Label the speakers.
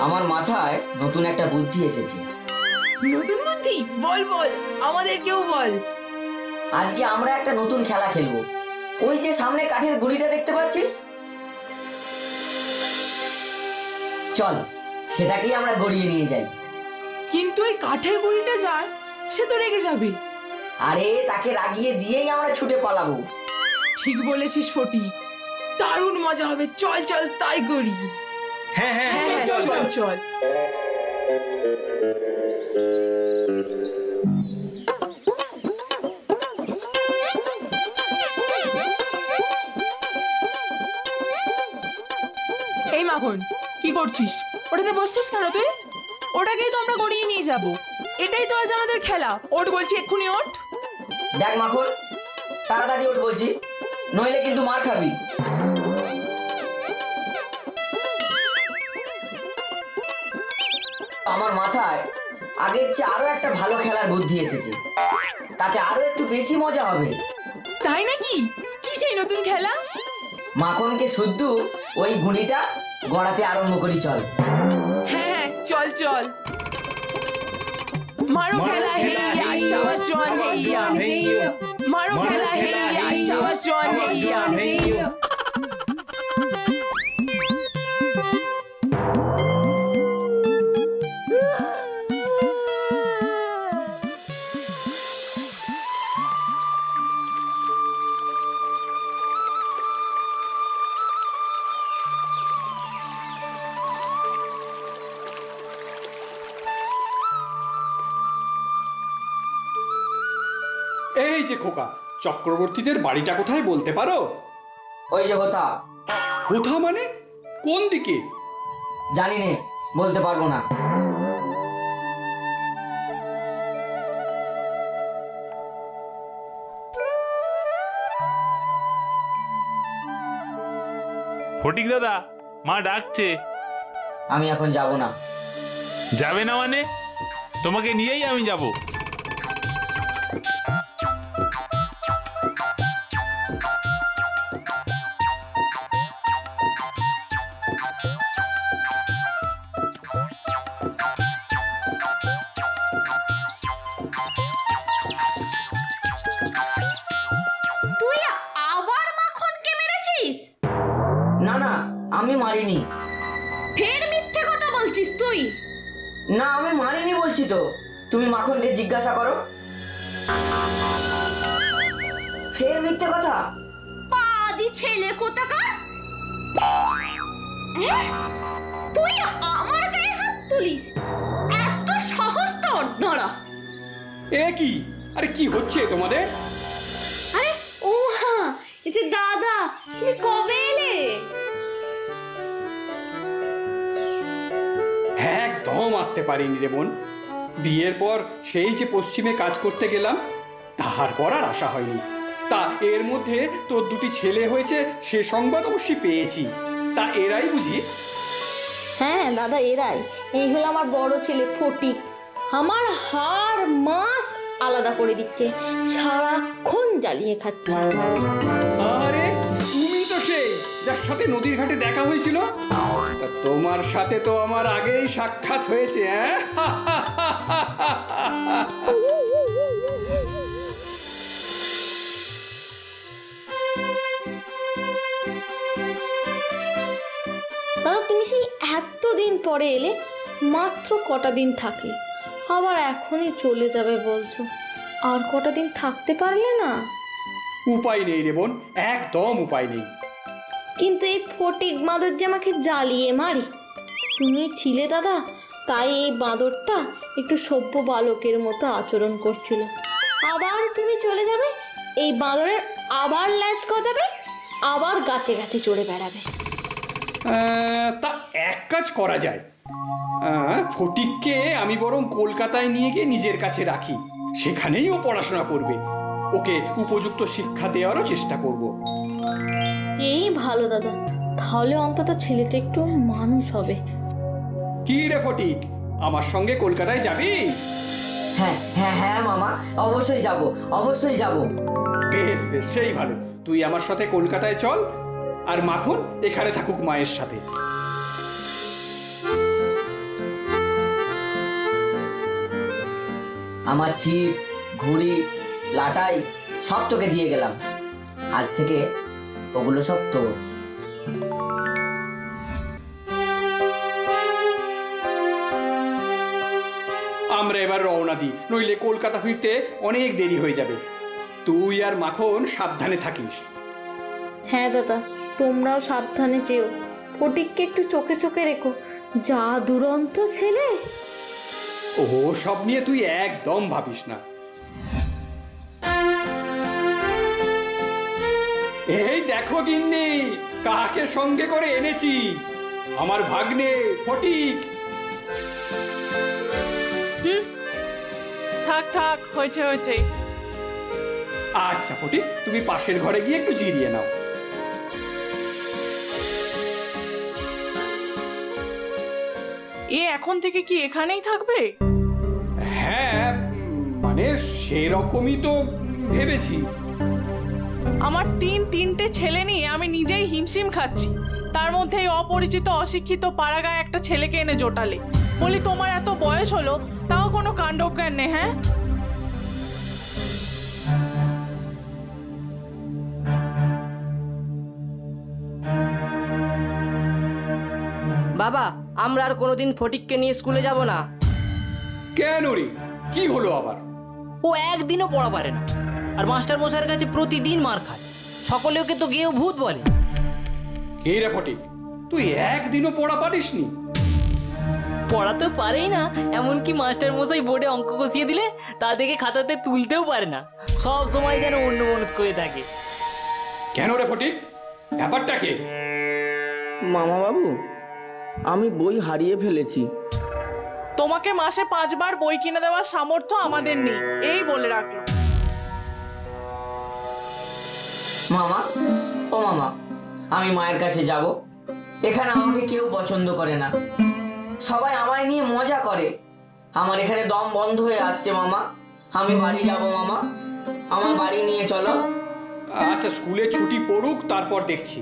Speaker 1: আমার মাথায় নতুন একটা বুদ্ধি এসেছে।
Speaker 2: নতুন বুদ্ধি? বল বল, আমাদেরকেও বল।
Speaker 1: আজকে আমরা একটা নতুন খেলা খেলবো। ওই যে সামনে কাঠের গুড়িটা দেখতে পাচ্ছিস, চল সেটাকেই আমরা গড়িয়ে নিয়ে যাই।
Speaker 2: কিন্তু ওই কাঠের গুঁড়িটা যার, সে তো রেগে যাবে।
Speaker 1: আরে তাকে রাগিয়ে দিয়েই আমরা ছুটে পালাবো।
Speaker 2: ঠিক বলেছিস ফটিক, দারুণ মজা হবে। চল চল তাই করি।
Speaker 3: হ্যাঁ হ্যাঁ
Speaker 2: হ্যাঁ
Speaker 3: চল
Speaker 2: চল চল। এই মাখন, কি করছিস? ওটাতে বসছিস কেন তুই? ওটাকেই তো আমরা গড়িয়ে নিয়ে যাব। এটাই তো আজ আমাদের খেলা। ওঠ বলছি, এক্ষুনি ওঠ।
Speaker 1: দেখ মাখন, তাড়াতাড়ি ওঠ বলছি, নইলে কিন্তু মার খাবি। আমার মাথায় আগের চেয়ে আরো একটা ভালো খেলার বুদ্ধি এসেছে, তাতে আরো একটু বেশি মজা হবে।
Speaker 2: তাই নাকি? কি সেই নতুন খেলা?
Speaker 1: মাখনকে শুদ্ধ ওই গুঁড়িটা গড়াতে আরম্ভ করি, চল।
Speaker 2: হ্যাঁ হ্যাঁ চল চল। মারো খেলা হেইয়া, শাবাশ জওয়ান হেইয়া। মারো খেলা হেইয়া, শাবাশ জওয়ান হেইয়া।
Speaker 3: এই যে খোকা, চক্রবর্তীদের বাড়িটা কোথায় বলতে পারো?
Speaker 1: ওই যে হোতা।
Speaker 3: হোথা মানে কোন দিকে?
Speaker 1: জানি নে, বলতে পারবো না।
Speaker 4: ফটিক দাদা, মা ডাকছে।
Speaker 1: আমি এখন যাব না।
Speaker 4: যাবে না মানে? তোমাকে নিয়েই আমি যাব।
Speaker 5: তুই আবার মাখনকে মেরেছিস?
Speaker 1: না না, আমি মারিনি।
Speaker 5: ফের মিথ্যে কথা বলছিস তুই?
Speaker 1: না, আমি মারিনি বলছি তো। তুমি মাখনকে জিজ্ঞাসা করো। ফের মিথ্যে কথা?
Speaker 5: পাজি ছেলে কোথাকার! তুই আমার গায়ে হাত তুলিস? এত সাহস তোর! দাঁড়া।
Speaker 3: এ কি? আরে কি হচ্ছে তোমাদের?
Speaker 5: আরে ও হ্যাঁ, এই যে দাদা, তুমি কবে এলে?
Speaker 3: একদম আসতে পারিনি রে বোন। বিয়ের পর সেই যে পশ্চিমে কাজ করতে গেলাম, তারপর আর আসা হয়নি। তা এর মধ্যে তোর দুটি ছেলে হয়েছে, সে সংবাদ অবশ্যই পেয়েছি। তা এরাই বুঝি?
Speaker 5: হ্যাঁ দাদা, এরাই। এই হলো আমার বড় ছেলে ফটিক। আমার হাড় মাস আলাদা করে দিচ্ছে, সারাক্ষণ জ্বালিয়ে খাচ্ছে।
Speaker 3: আরে তুমি তো সেই যার সাথে নদীর ঘাটে দেখা হয়েছিল। তা তোমার সাথে তো আমার আগেই সাক্ষাৎ হয়েছে।
Speaker 5: দাদা, তুমি সেই এতদিন পরে এলে, মাত্র কটা দিন থাকলে, আবার এখনই চলে যাবে বলছো। আর কটা দিন থাকতে পারলে না?
Speaker 3: উপায় নেই রে বোন, একদম উপায় নেই।
Speaker 5: কিন্তু এই ফটিক বাঁদর যে আমাকে জ্বালিয়ে মারে। তুমি ছিলে দাদা, তাই এই বাঁদরটা একটু সভ্য বালকের মতো আচরণ করছিল। আবার তুমি চলে যাবে, এই বাঁদরের আবার ল্যাজ গজাবে, আবার গাছে গাছে চড়ে বেড়াবে।
Speaker 3: তা এক কাজ করা যায়, ফটিককে আমি বরং কলকাতায় নিয়ে গিয়ে নিজের কাছে রাখি। সেখানেই ও পড়াশোনা করবে। ওকে উপযুক্ত শিক্ষা দেওয়ারও চেষ্টা করব।
Speaker 5: এই ভালো দাদা, তাহলে অন্তত ছেলেটা একটু মানুষ হবে।
Speaker 3: কি রে ফটিক, আমার সঙ্গে কলকাতায় যাবি?
Speaker 1: হ্যাঁ হ্যাঁ হ্যাঁ মামা, অবশ্যই যাব, অবশ্যই যাব।
Speaker 3: বেশ বেশ, সেই ভালো। তুই আমার সাথে কলকাতায় চল, আর মাখন এখানে থাকুক মায়ের সাথে।
Speaker 1: আমার ছিপ, ঘুড়ি, লাটাই সব তোকে দিয়ে গেলাম। আজ থেকে ওগুলো সব তোর।
Speaker 3: আমরা এবার রওনা দিই, নইলে কলকাতা ফিরতে অনেক দেরি হয়ে যাবে। তুই আর মাখন সাবধানে থাকিস।
Speaker 5: হ্যাঁ দাদা, তোমরাও সাবধানে যেও। ফটিককে একটু চোখে চোখে রেখো, যা দুরন্ত ছেলে।
Speaker 3: ও সব নিয়ে তুই একদম ভাবিস না। এই দেখো গিন্নি, কাকে সঙ্গে করে এনেছি, আমার ভাগ্নে ফটিক।
Speaker 2: থাক থাক, হয়েছে হয়েছে।
Speaker 3: আচ্ছা ফটিক, তুমি পাশের ঘরে গিয়ে একটু জিরিয়ে নাও।
Speaker 2: এ এখন থেকে কি এখানেই থাকবে?
Speaker 3: হ্যাঁ, মানে সেরকমই তো ভেবেছি।
Speaker 2: আমার তিনটে ছেলে নিয়ে আমি নিজেই হিমশিম খাচ্ছি, তার মধ্যে এই অপরিচিত অশিক্ষিত পাড়াগায় একটা ছেলেকে এনে জোটালে। বলি তোমার এত বয়স হলো, তাও কোনো কাণ্ডজ্ঞান নেই। হ্যাঁ,
Speaker 6: বাবা, আমরা আর কোনোদিন ফটিককে নিয়ে স্কুলে যাব না।
Speaker 3: কেন রে, কি হলো আবার?
Speaker 6: ও একদিনও পড়া পারে না, আর মাস্টার মশাইয়ের কাছে প্রতিদিন মার খায়। সকলে ওকে তো গেয়েও ভূত বলে।
Speaker 3: কে রে ফটিক, তুই একদিনও পড়া পারিসনি?
Speaker 6: পড়া তো পারেই না, এমনকি মাস্টার মশাই বোর্ডে অঙ্ক কষিয়ে দিলে তা দেখে খাতাতে তুলতেও পারে না। সব সময় যেন অন্য মানুষ করে থাকে।
Speaker 3: কেন রে ফটিক, ব্যাপারটা কি?
Speaker 7: মামা বাবু, আমি বই হারিয়ে ফেলেছি।
Speaker 2: তোমাকে মাসে 5 বার বই কিনে দেওয়ার সামর্থ্য আমাদের নেই, এই বলে রাখলো।
Speaker 1: মামা, ও মামা, আমি মায়ের কাছে যাব। এখানে আমাকে কেউ পছন্দ করে না, সবাই আমায় নিয়ে মজা করে। আমার এখানে দম বন্ধ হয়ে আসছে মামা, আমি বাড়ি যাব মামা, আমার বাড়ি নিয়ে চলো।
Speaker 3: আচ্ছা, স্কুলে ছুটি পড়ুক, তারপর দেখছি।